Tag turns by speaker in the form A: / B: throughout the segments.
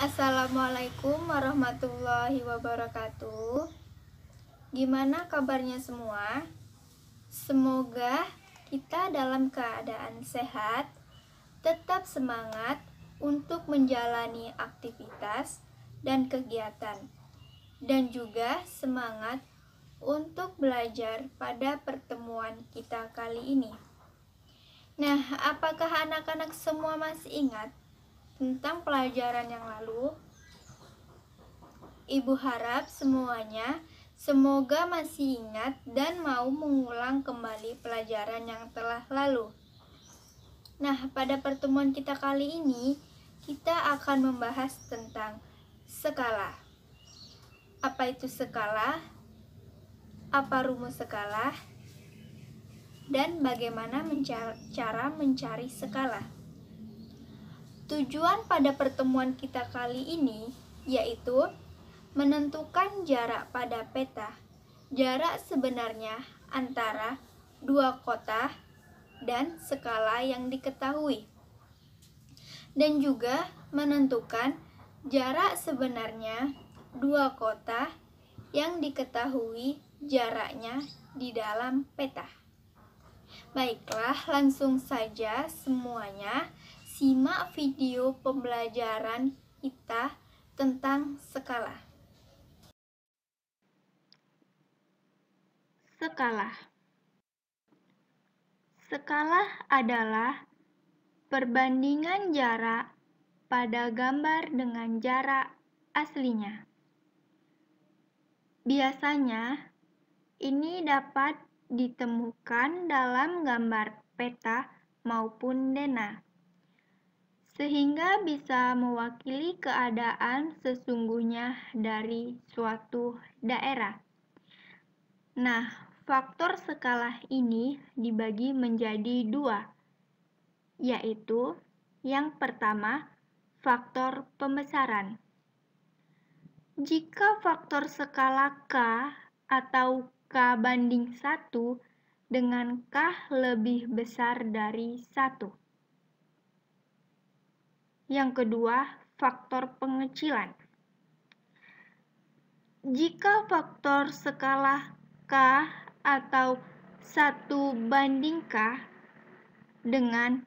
A: Assalamualaikum warahmatullahi wabarakatuh. Gimana kabarnya semua? Semoga kita dalam keadaan sehat, tetap semangat untuk menjalani aktivitas dan kegiatan, dan juga semangat untuk belajar pada pertemuan kita kali ini. Nah, apakah anak-anak semua masih ingat tentang pelajaran yang lalu? Ibu harap semuanya semoga masih ingat dan mau mengulang kembali pelajaran yang telah lalu. Nah, pada pertemuan kita kali ini, kita akan membahas tentang skala. Apa itu skala? Apa rumus skala? Dan bagaimana cara mencari skala? Tujuan pada pertemuan kita kali ini yaitu menentukan jarak pada peta, jarak sebenarnya antara dua kota dan skala yang diketahui, dan juga menentukan jarak sebenarnya dua kota yang diketahui jaraknya di dalam peta. Baiklah, langsung saja semuanya simak video pembelajaran kita tentang skala. Skala. Skala adalah perbandingan jarak pada gambar dengan jarak aslinya. Biasanya, ini dapat ditemukan dalam gambar peta maupun dena, sehingga bisa mewakili keadaan sesungguhnya dari suatu daerah. Nah, faktor skala ini dibagi menjadi dua, yaitu yang pertama, faktor pembesaran. Jika faktor skala K atau K banding 1 dengan K lebih besar dari 1. Yang kedua, faktor pengecilan. Jika faktor skala K atau 1 banding K dengan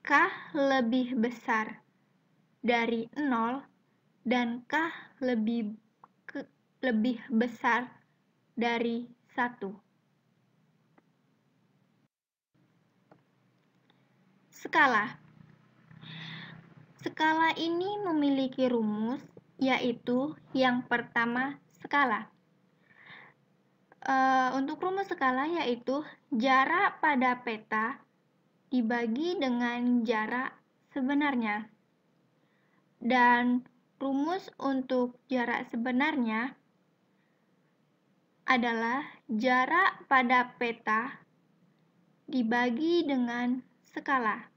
A: K lebih besar dari 0 dan K lebih besar dari 1. Skala. Skala ini memiliki rumus, yaitu yang pertama skala. Untuk rumus skala yaitu jarak pada peta dibagi dengan jarak sebenarnya. Dan rumus untuk jarak sebenarnya adalah jarak pada peta dibagi dengan skala.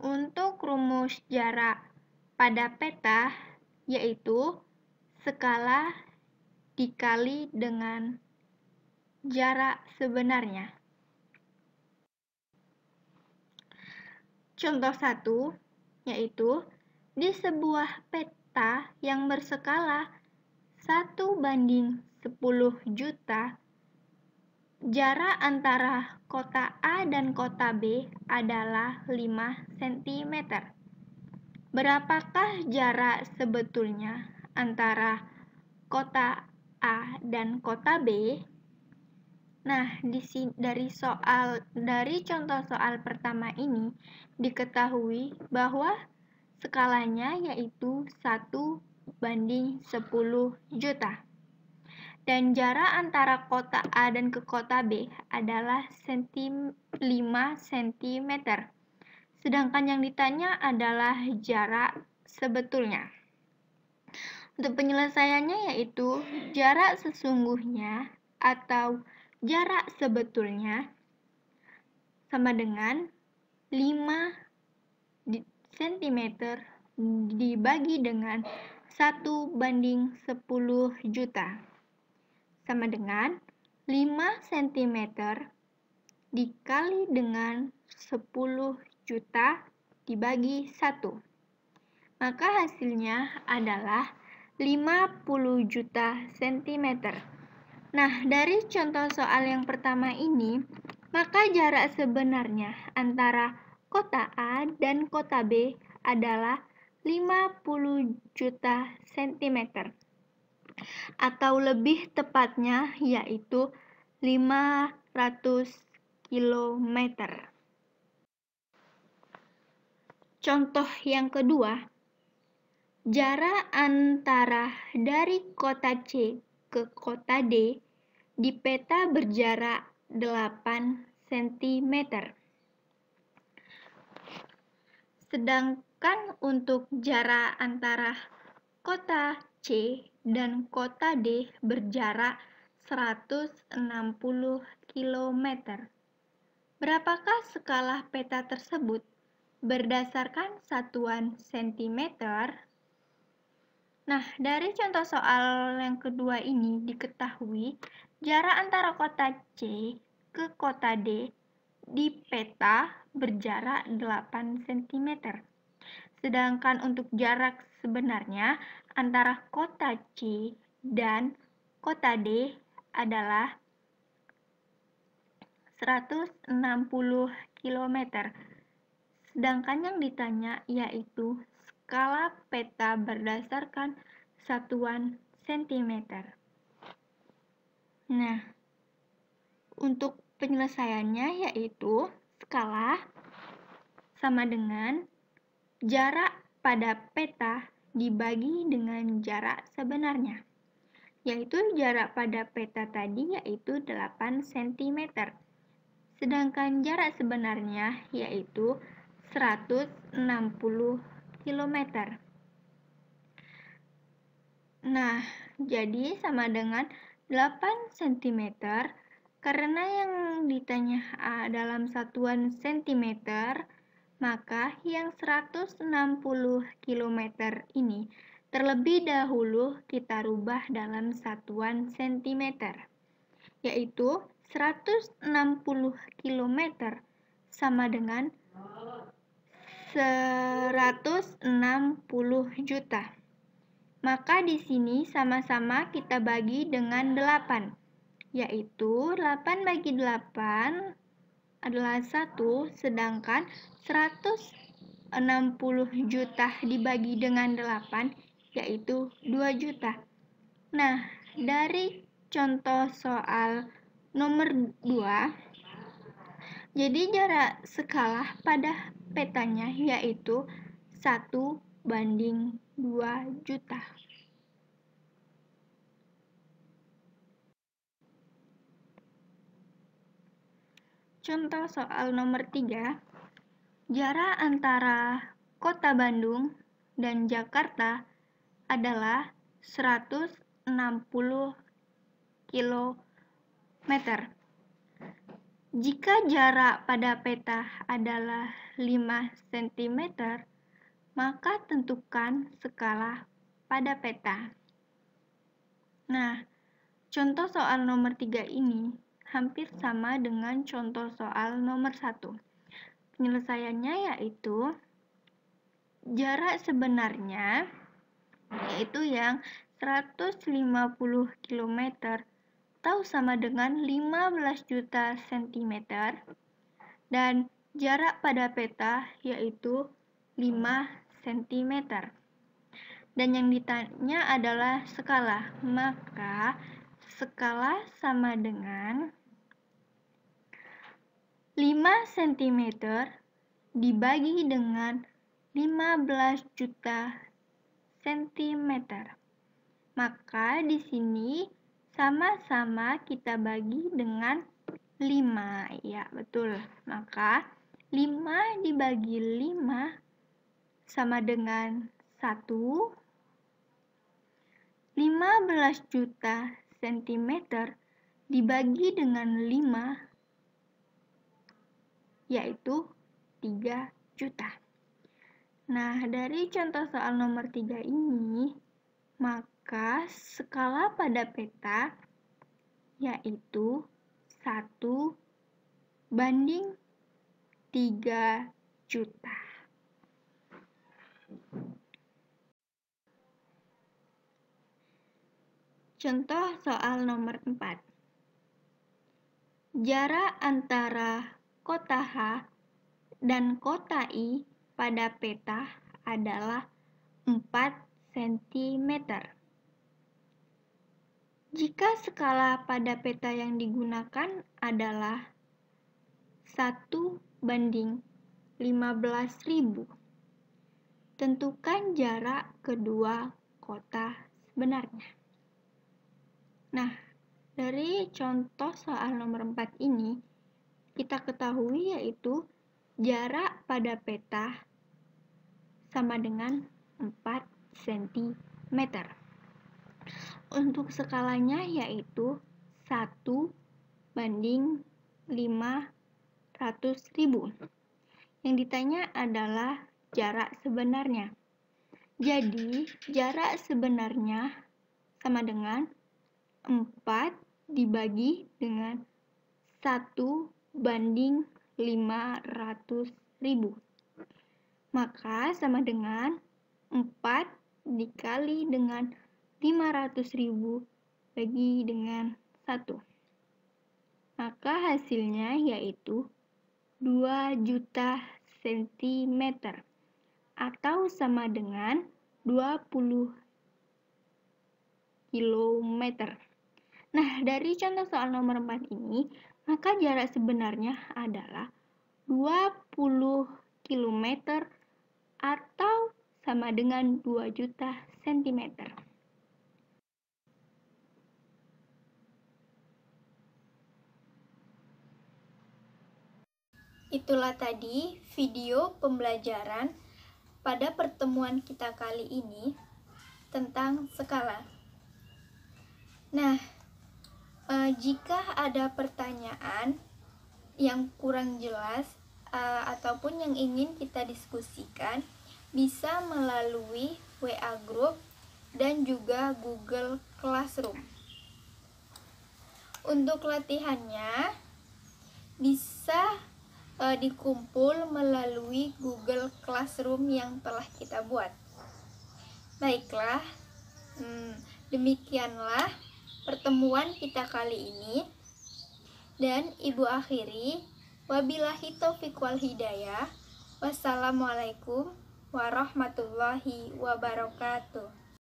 A: Untuk rumus jarak pada peta yaitu skala dikali dengan jarak sebenarnya. Contoh 1 yaitu di sebuah peta yang berskala 1 banding 10 juta, jarak antara kota A dan kota B adalah 5 cm. Berapakah jarak sebetulnya antara kota A dan kota B? Nah, dari contoh soal pertama ini diketahui bahwa skalanya yaitu 1 banding 10 juta. Dan jarak antara kota A dan ke kota B adalah 5 cm. Sedangkan yang ditanya adalah jarak sebetulnya. Untuk penyelesaiannya yaitu jarak sesungguhnya atau jarak sebetulnya sama dengan 5 cm dibagi dengan 1 banding 10 juta. Sama dengan 5 cm dikali dengan 10 juta dibagi 1. maka hasilnya adalah 50 juta cm. Nah, dari contoh soal yang pertama ini, maka jarak sebenarnya antara kota A dan kota B adalah 50 juta cm. Atau lebih tepatnya yaitu 500 km. Contoh yang kedua, jarak antara dari kota C ke kota D di peta berjarak 8 cm. Sedangkan untuk jarak antara kota C dan kota D berjarak 160 km. Berapakah skala peta tersebut berdasarkan satuan cm? Nah, dari contoh soal yang kedua ini diketahui jarak antara kota C ke kota D di peta berjarak 8 cm. Sedangkan untuk jarak sebenarnya antara kota C dan kota D adalah 160 km. Sedangkan yang ditanya yaitu skala peta berdasarkan satuan cm. Nah, untuk penyelesaiannya yaitu skala sama dengan jarak pada peta dibagi dengan jarak sebenarnya, yaitu jarak pada peta tadi yaitu 8 cm. Sedangkan jarak sebenarnya yaitu 160 km. Nah, jadi sama dengan 8 cm karena yang ditanya dalam satuan cm, maka yang 160 km ini terlebih dahulu kita rubah dalam satuan cm, yaitu 160 km sama dengan 160 juta. Maka di sini sama-sama kita bagi dengan 8, yaitu 8 bagi 8 adalah 1, sedangkan 160 juta dibagi dengan 8 yaitu 2 juta. Nah, dari contoh soal nomor 2, jadi jarak skala pada petanya yaitu 1:2 juta. Contoh soal nomor 3, jarak antara kota Bandung dan Jakarta adalah 160 km. Jika jarak pada peta adalah 5 cm, maka tentukan skala pada peta. Nah, contoh soal nomor 3 ini hampir sama dengan contoh soal nomor 1. Penyelesaiannya yaitu jarak sebenarnya yaitu yang 150 km atau sama dengan 15 juta cm, dan jarak pada peta yaitu 5 cm. Dan yang ditanya adalah skala, maka skala sama dengan 5 cm dibagi dengan 15 juta cm. Maka di sini sama-sama kita bagi dengan 5. Ya, betul. Maka 5 dibagi 5 sama dengan 1. 15 juta cm dibagi dengan 5 yaitu 3 juta. Nah, dari contoh soal nomor 3 ini, maka skala pada peta yaitu 1:3 juta. Contoh soal nomor 4. Jarak antara kota H dan kota I pada peta adalah 4 cm. Jika skala pada peta yang digunakan adalah 1:15.000, tentukan jarak kedua kota sebenarnya. Nah, dari contoh soal nomor 4 ini, kita ketahui yaitu jarak pada peta sama dengan 4 cm. Untuk skalanya yaitu 1:500.000. Yang ditanya adalah jarak sebenarnya. Jadi, jarak sebenarnya sama dengan 4 dibagi dengan 1:500.000. Maka sama dengan 4 dikali dengan 500.000 bagi dengan 1. Maka hasilnya yaitu 2 juta cm atau sama dengan 20 km. Nah, dari contoh soal nomor 4 ini, maka jarak sebenarnya adalah 20 km atau sama dengan 2 juta cm. Itulah tadi video pembelajaran pada pertemuan kita kali ini tentang skala. Nah, jika ada pertanyaan yang kurang jelas ataupun yang ingin kita diskusikan, bisa melalui WA Group dan juga Google Classroom. Untuk latihannya bisa dikumpul melalui Google Classroom yang telah kita buat. Baiklah, demikianlah pertemuan kita kali ini, dan Ibu akhiri, wabillahi taufiq wal hidayah. Wassalamualaikum warahmatullahi wabarakatuh.